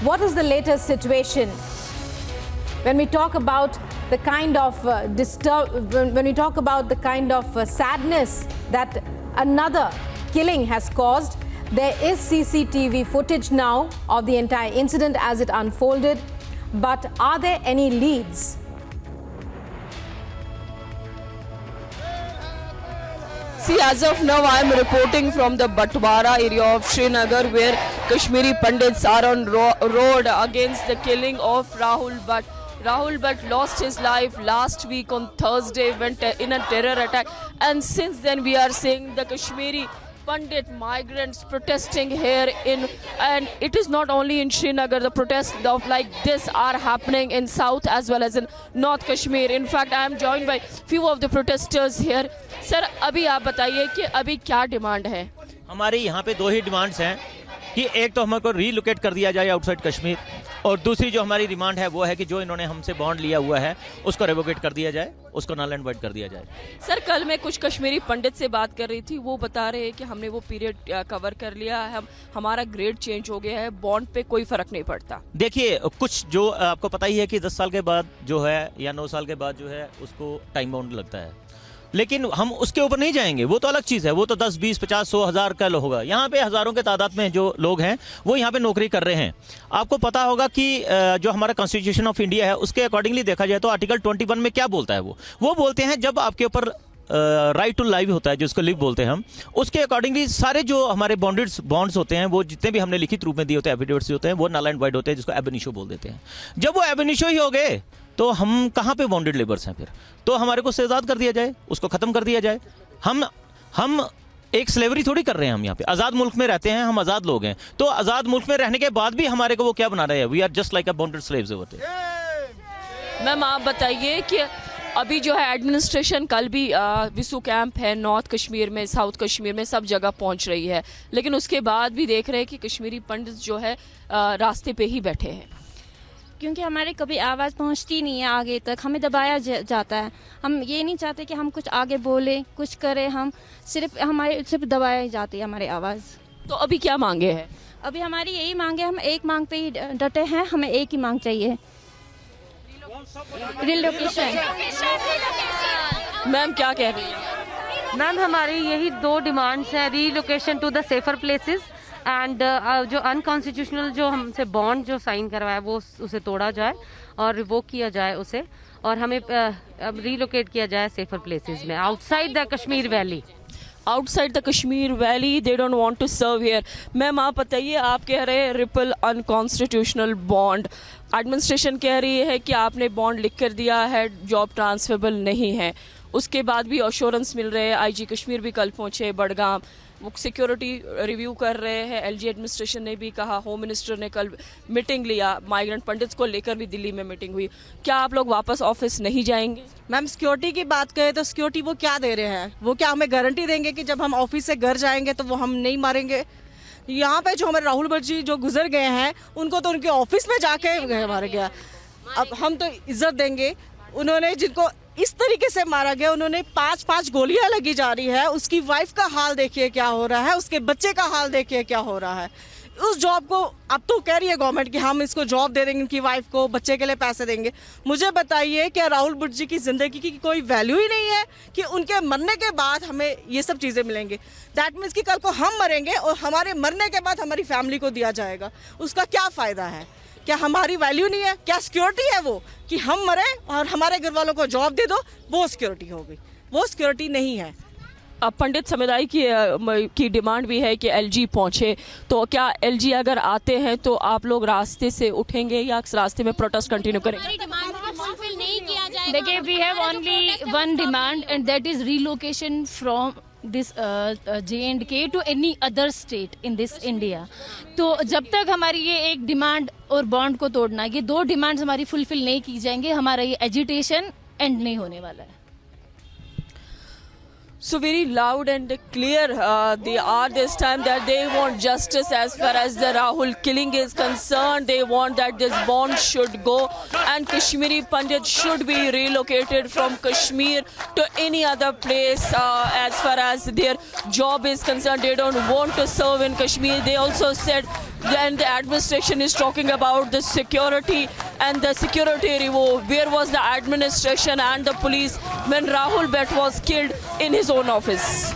what is the latest situation? When we talk about the kind of when we talk about the kind of sadness that another killing has caused, there is CCTV footage now of the entire incident as it unfolded. But are there any leads? See, as of now, I am reporting from the Batwara area of Srinagar, where Kashmiri Pandits are on road against the killing of Rahul Bhatt. Rahul Bhatt lost his life last week on Thursday when in a terror attack, and since then we are seeing the Kashmiri Pandit migrants protesting here and it is not only in Srinagar. The protests of like this are happening in South as well as in North Kashmir. In fact, I am joined by few of the protesters here. Sir, अभी आप बताइए कि अभी क्या demand है? हमारे यहाँ पे दो ही डिमांड्स हैं कि एक तो हमको रीलोकेट कर दिया जाए आउटसाइड कश्मीर, और दूसरी जो हमारी डिमांड है वो है कि जो इन्होंने हमसे बॉन्ड लिया हुआ है उसको रेवोकेट कर दिया जाए, उसको नल एंड वाइड कर दिया जाए। सर, कल मैं कुछ कश्मीरी पंडित से बात कर रही थी, वो बता रहे हैं कि हमने वो पीरियड कवर कर लिया है, हमारा ग्रेड चेंज हो गया है, बॉन्ड पे कोई फर्क नहीं पड़ता। देखिए, कुछ जो आपको पता ही है कि 10 साल के बाद जो है या 9 साल के बाद जो है उसको टाइम बाउंड लगता है, लेकिन हम उसके ऊपर नहीं जाएंगे, वो तो अलग चीज़ है, वो तो 10, 20, 50, 100, 1000 कल होगा। यहाँ पे हज़ारों के तादाद में जो लोग हैं वो यहाँ पे नौकरी कर रहे हैं। आपको पता होगा कि जो हमारा कॉन्स्टिट्यूशन ऑफ इंडिया है उसके अकॉर्डिंगली देखा जाए तो आर्टिकल 21 में क्या बोलता है, वो बोलते हैं जब आपके ऊपर राइट टू लाइव होता है, जिसको लिव बोलते हैं हम, उसके अकॉर्डिंगली सारे जो हमारे बॉन्ड्स होते हैं, वो जितने भी हमने लिखित रूप में दिए होते हैं, एफिडेविट्स होते हैं, वो नल एंड वाइड होते हैं, जिसको एब इनिशियो बोल देते हैं। जब वो एब इनिशियो ही हो गए तो हम कहाँ पे बॉन्डेड लेबर्स हैं? फिर तो हमारे को आज़ाद कर दिया जाए, उसको ख़त्म कर दिया जाए। हम एक स्लेवरी थोड़ी कर रहे हैं, हम यहाँ पे आज़ाद मुल्क में रहते हैं, हम आज़ाद लोग हैं, तो आज़ाद मुल्क में रहने के बाद भी हमारे को वो क्या बना रहे हैं? We are just like a bonded slaves होते हैं। मैम, आप बताइए कि अभी जो है एडमिनिस्ट्रेशन कल भी विसु कैंप है नॉर्थ कश्मीर में, साउथ कश्मीर में, सब जगह पहुंच रही है, लेकिन उसके बाद भी देख रहे हैं कि कश्मीरी पंडित जो है रास्ते पे ही बैठे हैं, क्योंकि हमारे कभी आवाज़ पहुंचती नहीं है आगे तक, हमें दबाया जाता है। हम ये नहीं चाहते कि हम कुछ आगे बोले, कुछ करें, हम सिर्फ दबाया जाती है हमारी आवाज़। तो अभी क्या मांगे हैं? अभी हमारी यही मांगे, हम एक मांग पे ही डटे हैं, हमें एक ही मांग चाहिए, रिलोकेशन। मैम, क्या कह रही हैं? मैम, हमारी यही दो डिमांड्स हैं, relocation to the safer places and जो अनकॉन्स्टिट्यूशनल जो हमसे बॉन्ड जो साइन करवाया वो उसे तोड़ा जाए और रिवोक किया जाए उसे, और हमें रीलोकेट किया जाए सेफर प्लेसेस में outside the Kashmir valley. Outside the Kashmir valley they don't want to serve here. Ma'am, आप बताइए, आप कह रहे हैं रिपल अनकॉन्स्टिट्यूशनल बॉन्ड, एडमिनिस्ट्रेशन कह रही है कि आपने बॉन्ड लिख कर दिया है, जॉब ट्रांसफरेबल नहीं है, उसके बाद भी अश्योरेंस मिल रहे हैं। आईजी कश्मीर भी कल पहुंचे बडगाम, वो सिक्योरिटी रिव्यू कर रहे हैं। एलजी एडमिनिस्ट्रेशन ने भी कहा, होम मिनिस्टर ने कल मीटिंग लिया, माइग्रेंट पंडित्स को लेकर भी दिल्ली में मीटिंग हुई। क्या आप लोग वापस ऑफिस नहीं जाएंगे? मैम, सिक्योरिटी की बात करें तो सिक्योरिटी वो क्या दे रहे हैं? वो क्या हमें गारंटी देंगे कि जब हम ऑफिस से घर जाएंगे तो वो हम नहीं मारेंगे? यहाँ पे जो हमारे राहुल भट्ट जी जो गुजर गए हैं, उनको तो उनके ऑफिस में जाके मारा गया। अब हम तो इज्जत देंगे, उन्होंने जिनको इस तरीके से मारा गया, उन्होंने 5-5 गोलियां लगी जा रही है, उसकी वाइफ का हाल देखिए क्या हो रहा है, उसके बच्चे का हाल देखिए क्या हो रहा है। उस जॉब को अब तो कह रही है गवर्नमेंट कि हम इसको जॉब दे देंगे, उनकी वाइफ को, बच्चे के लिए पैसे देंगे। मुझे बताइए, क्या राहुल भट्ट जी की जिंदगी की कोई वैल्यू ही नहीं है कि उनके मरने के बाद हमें ये सब चीज़ें मिलेंगी? दैट मीन्स कि कल को हम मरेंगे और हमारे मरने के बाद हमारी फैमिली को दिया जाएगा, उसका क्या फ़ायदा है? क्या हमारी वैल्यू नहीं है? क्या सिक्योरिटी है वो कि हम मरे और हमारे घर वालों को जॉब दे दो, वो सिक्योरिटी होगी? वो सिक्योरिटी नहीं है। अब पंडित समुदाय की डिमांड भी है कि एलजी पहुंचे, तो क्या एलजी अगर आते हैं तो आप लोग रास्ते से उठेंगे या रास्ते में प्रोटेस्ट कंटिन्यू करेंगे? देखिए, we have only one demand and that is relocation from this J&K to any other state in this India. तो जब तक हमारी ये एक डिमांड और बॉन्ड को तोड़ना, ये दो डिमांड्स हमारी फुलफिल नहीं की जाएंगे, हमारा ये एजिटेशन एंड नहीं होने वाला है। So very loud and clear they are this time that they want justice as far as the Rahul killing is concerned. They want that this bond should go and Kashmiri Pandit should be relocated from Kashmir to any other place as far as their job is concerned. They don't want to serve in Kashmir. They also said and the administration is talking about the security and the security reward. Where was the administration and the police when Rahul Bhatt was killed in his own office?